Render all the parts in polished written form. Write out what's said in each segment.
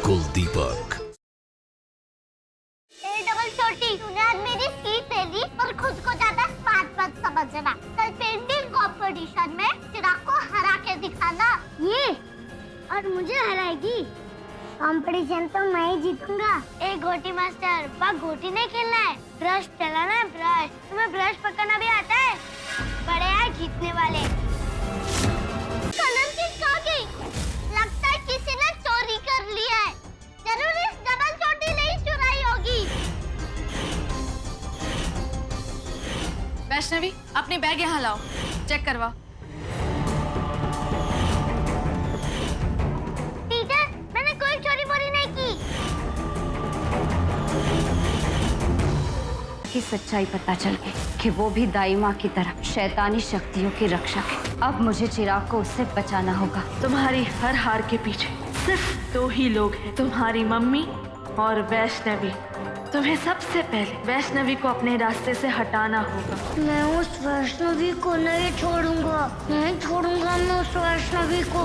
कुलदीपक। Double छोटी, तूने आज मेरी सीट ले ली और खुद को ज्यादा स्मार्ट मत समझना। कल पेंटिंग कंपटीशन में चिराग को हरा के दिखाना। ये और मुझे हराएगी? कंपटीशन तो मैं ही जीतूंगा। एक घोटी मास्टर, बस घोटी नहीं खेलना है, ब्रश चलाना है। ब्रश, तुम्हें ब्रश पकड़ना भी आता है? बड़े हैं जीतने वाले। कलम किस कहाँ गई? लगता है किसी ने चोरी कर लिया है। जरूर इस डबल चोटी ने ही चुराई होगी। वैष्णवी, अपनी बैग यहाँ लाओ, चेक करवाओ। टीचर, मैंने कोई चोरी बोरी नहीं की। की सच्चाई पता चल गई कि वो भी दाई माँ की तरह शैतानी शक्तियों की रक्षक है। अब मुझे चिराग को उससे बचाना होगा। तुम्हारी हर हार के पीछे सिर्फ दो ही लोग हैं, तुम्हारी मम्मी और वैष्णवी। तुम्हें सबसे पहले वैष्णवी को अपने रास्ते से हटाना होगा। मैं उस वैष्णवी को नहीं छोड़ूंगा, नहीं छोड़ूंगा मैं उस वैष्णवी को।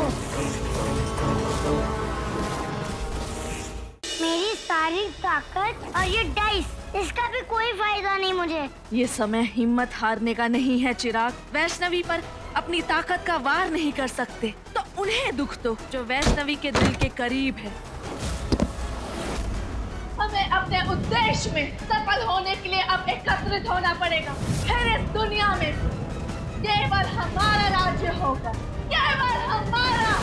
मेरी सारी ताकत और ये डाइस, इसका भी कोई फायदा नहीं मुझे। ये समय हिम्मत हारने का नहीं है चिराग। वैष्णवी पर अपनी ताकत का वार नहीं कर सकते तो उन्हें दुख दो जो वैष्णवी के दिल के करीब है। हमें अपने उद्देश्य में सफल होने के लिए अब एकत्रित होना पड़ेगा। फिर इस दुनिया में केवल हमारा राज्य होगा, केवल हमारा।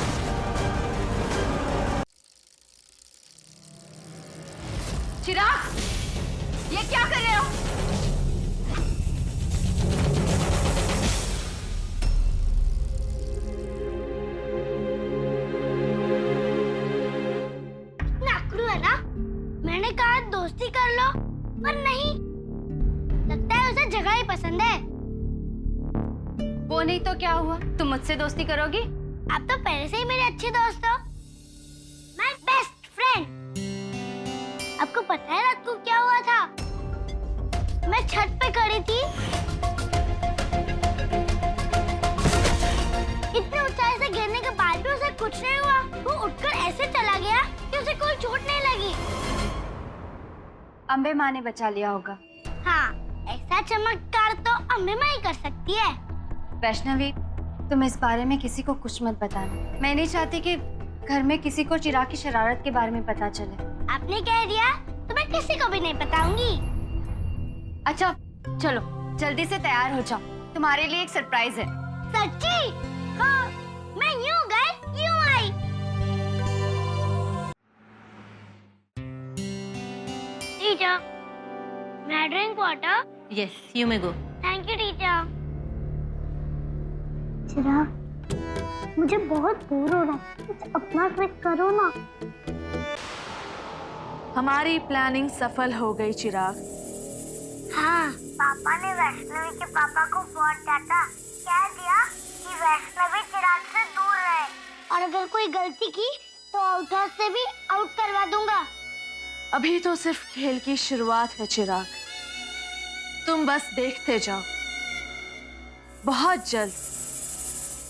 चिराग, ये क्या कर रहे हो? नाकरू है ना? मैंने कहा दोस्ती कर लो, पर नहीं। लगता है उसे जगह ही पसंद है। वो नहीं तो क्या हुआ? तुम मुझसे दोस्ती करोगी? आप तो पहले से ही मेरे अच्छे दोस्त हो, माय बेस्ट फ्रेंड। आपको पता है रात को क्या हुआ था? मैं छत पे खड़ी थी, इतनी ऊंचाई से गिरने के बाद भी उसे कुछ नहीं हुआ। वो उठकर ऐसे चला गया कि उसे कोई चोट नहीं लगी। अम्बे माँ ने बचा लिया होगा। हाँ, ऐसा चमत्कार तो अम्बे माँ ही कर सकती है। वैष्णवी, तुम इस बारे में किसी को कुछ मत बताना। मैं नहीं चाहती कि घर में किसी को चिराग की शरारत के बारे में पता चले। आपने कह दिया तो मैं किसी को भी नहीं बताऊंगी। अच्छा चलो, जल्दी से तैयार हो जाओ, तुम्हारे लिए एक सरप्राइज है। सच्ची? हाँ, मैं यूं गई यूं आई। Teacher, may I drink water? Yes, you may go. Thank you, teacher. Chirag, मुझे बहुत बोर हो रहा है, कुछ अपना ट्रिक करो ना। हमारी प्लानिंग सफल हो गई चिराग। हाँ, पापा ने वैष्णवी के पापा को बहुत डांटा। कह दिया कि वैष्णवी चिराग से दूर रहे, और अगर कोई गलती की तो आउट हाउस से भी आउट करवा दूंगा। अभी तो सिर्फ खेल की शुरुआत है चिराग, तुम बस देखते जाओ। बहुत जल्द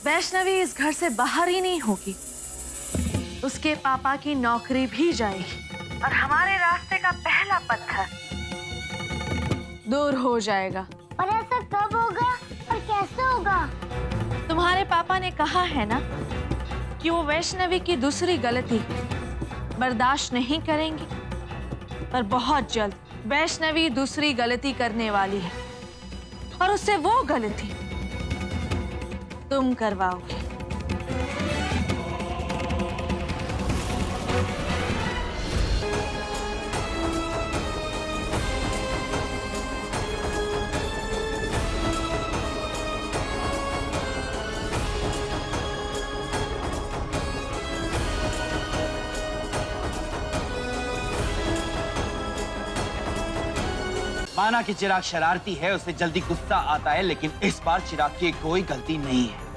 वैष्णवी इस घर से बाहर ही नहीं होगी, उसके पापा की नौकरी भी जाएगी और हमारे रास्ते का पहला पत्थर दूर हो जाएगा। और ऐसा कब होगा और कैसे होगा? तुम्हारे पापा ने कहा है ना कि वो वैष्णवी की दूसरी गलती बर्दाश्त नहीं करेंगी, पर बहुत जल्द वैष्णवी दूसरी गलती करने वाली है और उससे वो गलती तुम करवाओगे। माना कि चिराग शरारती है, उसे जल्दी गुस्सा आता है, लेकिन इस बार चिराग की कोई गलती नहीं है।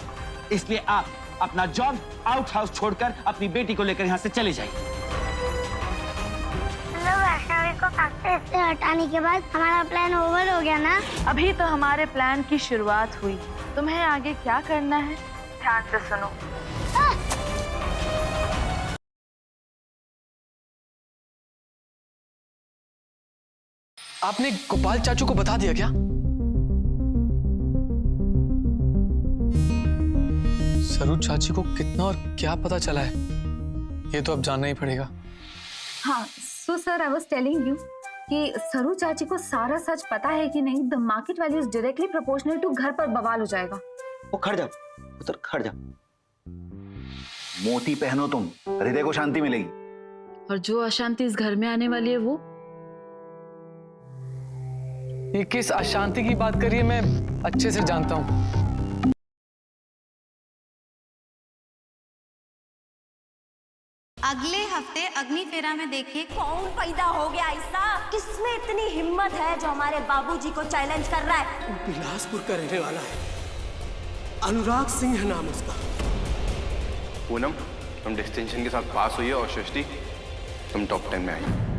इसलिए आप अपना जॉब आउट हाउस छोड़कर अपनी बेटी को लेकर यहाँ से चले जाइए। वैष्णवी को फैक्ट्री से हटाने के बाद हमारा प्लान ओवर हो गया ना? अभी तो हमारे प्लान की शुरुआत हुई, तुम्हें आगे क्या करना है ध्यान से सुनो। आपने गोपाल चाचू को बता दिया क्या? सरू चाची को कितना और क्या पता चला है, ये तो अब जानना ही पड़ेगा। हाँ, so sir I was telling you कि सरू चाची को सारा सच पता है कि नहीं, the market value is directly proportional to घर पर बवाल हो जाएगा। वो खड़ जाओ, उधर खड़ जाओ। मोती पहनो तुम, हृदय को शांति मिलेगी। और जो अशांति इस घर में आने वाली है वो ये किस अशांति की बात करिए मैं अच्छे से जानता हूँ। अगले हफ्ते अग्नि फेरा में देखिए कौन पैदा हो गया ऐसा? किसमें इतनी हिम्मत है जो हमारे बाबूजी को चैलेंज कर रहा है? बिलासपुर का रहने वाला है, अनुराग सिंह है नाम उसका। पूनम, हम डिस्टिंक्शन के साथ पास हुई है और सृष्टि हम टॉप 10 में आई।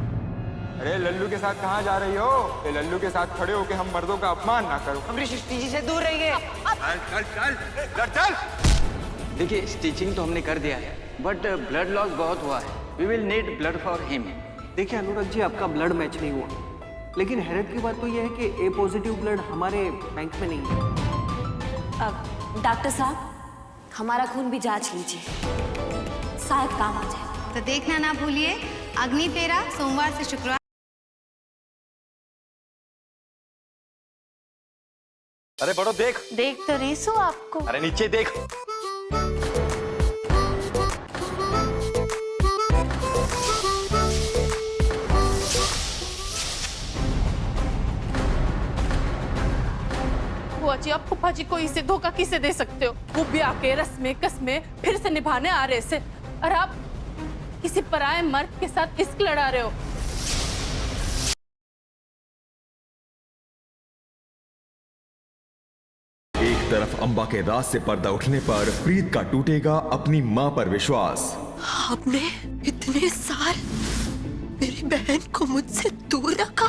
अरे लल्लू के साथ कहाँ जा रही हो? ये लल्लू के साथ खड़े होके हम मर्दों का अपमान ना करो। हमारी सृष्टि जी से दूर रहिए। चल चल चल चल। देखिए स्टिचिंग तो हमने कर दिया है, बट ब्लड लॉस बहुत हुआ है। We will need blood for him. देखिए अनुराग जी, आपका ब्लड मैच नहीं हुआ, लेकिन हैरत की बात तो यह है कि ए पॉजिटिव ब्लड हमारे बैंक में नहीं है। अब डॉक्टर साहब, हमारा खून भी जांच लीजिए, शायद काम आ जाए। तो देखना ना भूलिए अग्नि फेरा सोमवार से शुक्रवार। अरे बड़ो देख तो रही सो आपको। अरे नीचे देख। बुआ जी, आप फूफा जी को इसे धोखा किसे दे सकते हो? वो ब्याह के रस्में कस्में फिर से निभाने आ रहे से, और आप किसी पराये मर्द के साथ इश्क लड़ा रहे हो। एक तरफ अंबा के राज से पर्दा उठने पर प्रीत का टूटेगा अपनी मां पर विश्वास। आपने इतने साल मेरी बहन को मुझसे दूर रखा।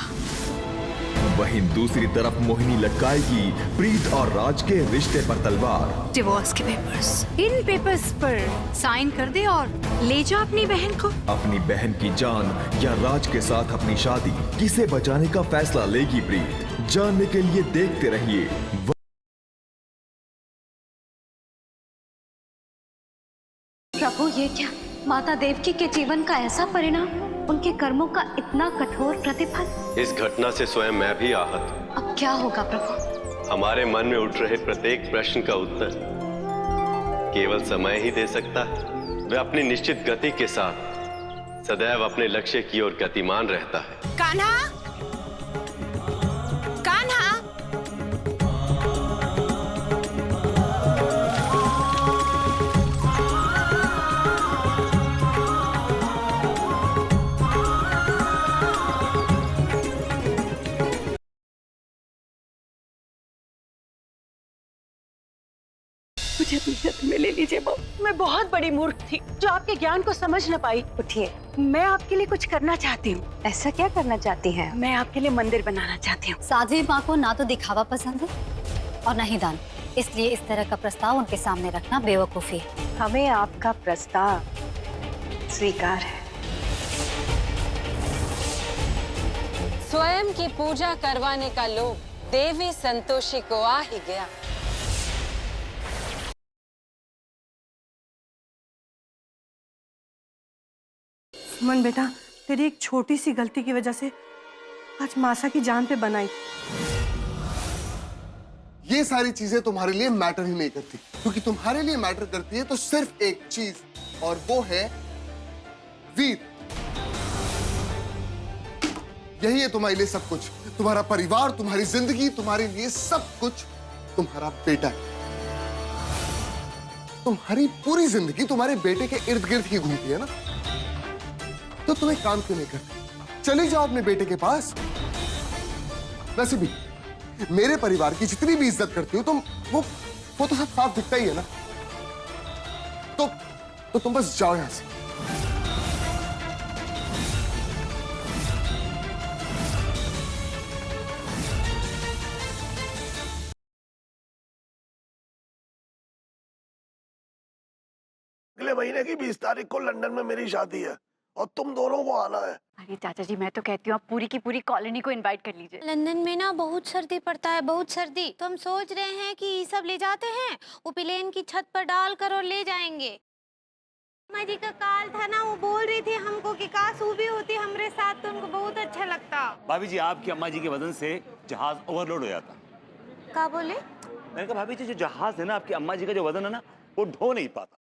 वहीं दूसरी तरफ मोहिनी लटकाएगी प्रीत और राज के रिश्ते पर तलवार। डिवोर्स के पेपर्स, इन पेपर्स पर साइन कर दे और ले जा अपनी बहन को। अपनी बहन की जान या राज के साथ अपनी शादी, किसे बचाने का फैसला लेगी प्रीत? जानने के लिए देखते रहिए। प्रभु, ये क्या? माता देवकी के जीवन का ऐसा परिणाम, उनके कर्मों का इतना कठोर प्रतिफल। इस घटना से स्वयं मैं भी आहत। अब क्या होगा प्रभु? हमारे मन में उठ रहे प्रत्येक प्रश्न का उत्तर केवल समय ही दे सकता है। वह अपनी निश्चित गति के साथ सदैव अपने लक्ष्य की ओर गतिमान रहता है। कान्हा, कान्हा, मुझे अपनी शरण में ले लीजिए माँ। मैं बहुत बड़ी मूर्ख थी जो आपके ज्ञान को समझ न पाई। उठिए, मैं आपके लिए कुछ करना चाहती हूँ। ऐसा क्या करना चाहती हैं? मैं आपके लिए मंदिर बनाना चाहती हूँ। साध्वी माँ को ना तो दिखावा पसंद है और न ही दान, इसलिए इस तरह का प्रस्ताव उनके सामने रखना बेवकूफी है। हमें आपका प्रस्ताव स्वीकार है। स्वयं की पूजा करवाने का लोभ देवी संतोषी को आ ही गया। सुमन बेटा, तेरी एक छोटी सी गलती की वजह से आज मासा की जान पे बनाई। ये सारी चीजें तुम्हारे लिए मैटर ही नहीं करती, क्योंकि तुम्हारे लिए मैटर करती है तो सिर्फ एक चीज, और वो है वीर। यही है तुम्हारे लिए सब कुछ। तुम्हारा परिवार, तुम्हारी जिंदगी, तुम्हारे लिए सब कुछ तुम्हारा बेटा है। तुम्हारी पूरी जिंदगी तुम्हारे बेटे के इर्द गिर्द ही घूमती है ना, तो तुम एक काम क्यों नहीं करते? चले जाओ अपने बेटे के पास। वैसे भी मेरे परिवार की जितनी भी इज्जत करती हो तुम, वो तो सब साफ दिखता ही है ना। तो तुम बस जाओ यहां से। अगले महीने की 20 तारीख को लंदन में मेरी शादी है और तुम दोनों को आना है। अरे चाचा जी, मैं तो कहती हूँ आप पूरी की पूरी कॉलोनी को इनवाइट कर लीजिए। लंदन में ना बहुत सर्दी पड़ता है, बहुत सर्दी। तो हम सोच रहे हैं कि ये सब ले जाते हैं, वो प्लेन की छत पर डाल कर और ले जाएंगे। अम्मा जी का काल था ना, वो बोल रही थी हमको कि काश वो भी होती हमारे साथ तो उनको बहुत अच्छा लगता। भाभी जी, आपकी अम्मा जी के वजन से जहाज ओवरलोड हो जाता। क्या बोले? मैंने कहा भाभी जी, जो जहाज है ना आपकी अम्मा जी का जो वजन है ना, वो ढो नहीं पाता।